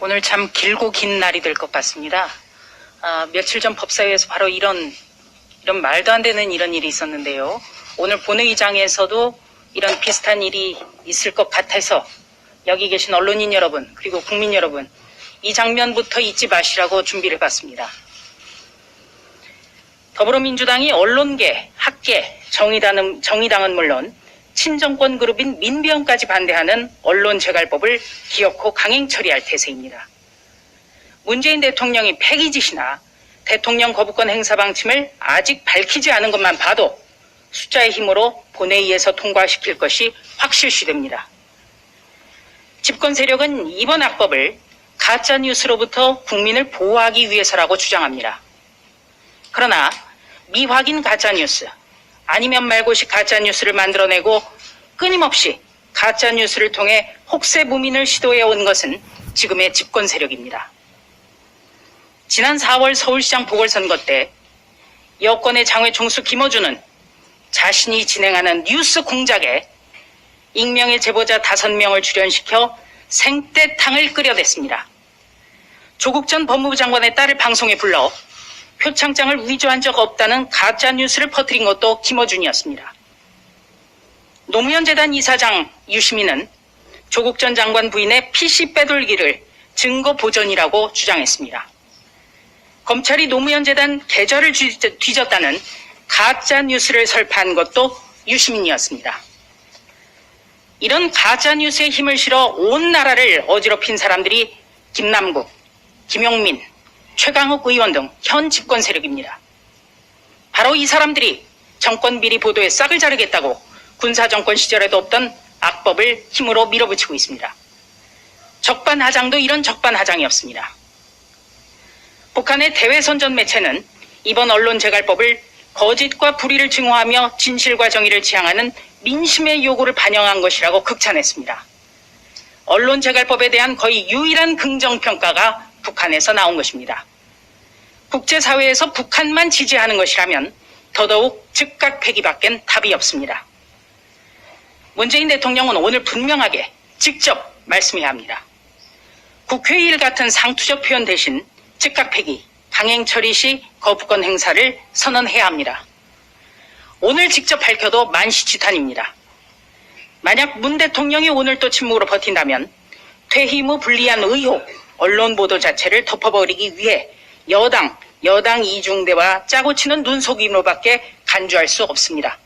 오늘 참 길고 긴 날이 될 것 같습니다. 며칠 전 법사위에서 바로 이런 말도 안 되는 이런 일이 있었는데요. 오늘 본회의장에서도 이런 비슷한 일이 있을 것 같아서 여기 계신 언론인 여러분 그리고 국민 여러분 이 장면부터 잊지 마시라고 준비를 해봤습니다. 더불어민주당이 언론계, 학계, 정의당은 물론 친정권 그룹인 민변까지 반대하는 언론재갈법을 기어코 강행 처리할 태세입니다. 문재인 대통령이 패기짓이나 대통령 거부권 행사 방침을 아직 밝히지 않은 것만 봐도 숫자의 힘으로 본회의에서 통과시킬 것이 확실시됩니다. 집권 세력은 이번 악법을 가짜뉴스로부터 국민을 보호하기 위해서라고 주장합니다. 그러나 미확인 가짜뉴스, 아니면 말고식 가짜뉴스를 만들어내고 끊임없이 가짜뉴스를 통해 혹세무민을 시도해온 것은 지금의 집권 세력입니다. 지난 4월 서울시장 보궐선거 때 여권의 장외 총수 김어준은 자신이 진행하는 뉴스 공작에 익명의 제보자 5명을 출연시켜 생떼탕을 끓여댔습니다. 조국 전 법무부 장관의 딸을 방송에 불러 표창장을 위조한 적 없다는 가짜뉴스를 퍼뜨린 것도 김어준이었습니다. 노무현재단 이사장 유시민은 조국 전 장관 부인의 PC 빼돌기를 증거 보전이라고 주장했습니다. 검찰이 노무현재단 계좌를 뒤졌다는 가짜뉴스를 설파한 것도 유시민이었습니다. 이런 가짜뉴스에 힘을 실어 온 나라를 어지럽힌 사람들이 김남국, 김용민, 최강욱 의원 등 현 집권 세력입니다. 바로 이 사람들이 정권 비리 보도에 싹을 자르겠다고 군사정권 시절에도 없던 악법을 힘으로 밀어붙이고 있습니다. 적반하장도 이런 적반하장이었습니다. 북한의 대외선전 매체는 이번 언론재갈법을 거짓과 불의를 증오하며 진실과 정의를 지향하는 민심의 요구를 반영한 것이라고 극찬했습니다. 언론재갈법에 대한 거의 유일한 긍정평가가 북한에서 나온 것입니다. 국제사회에서 북한만 지지하는 것이라면 더더욱 즉각 폐기밖엔 답이 없습니다. 문재인 대통령은 오늘 분명하게 직접 말씀해야 합니다. 국회일 같은 상투적 표현 대신 즉각 폐기, 강행 처리 시 거부권 행사를 선언해야 합니다. 오늘 직접 밝혀도 만시지탄입니다. 만약 문 대통령이 오늘 또 침묵으로 버틴다면 퇴임 후 불리한 의혹, 언론 보도 자체를 덮어버리기 위해 여당 이중대와 짜고 치는 눈속임으로밖에 간주할 수 없습니다.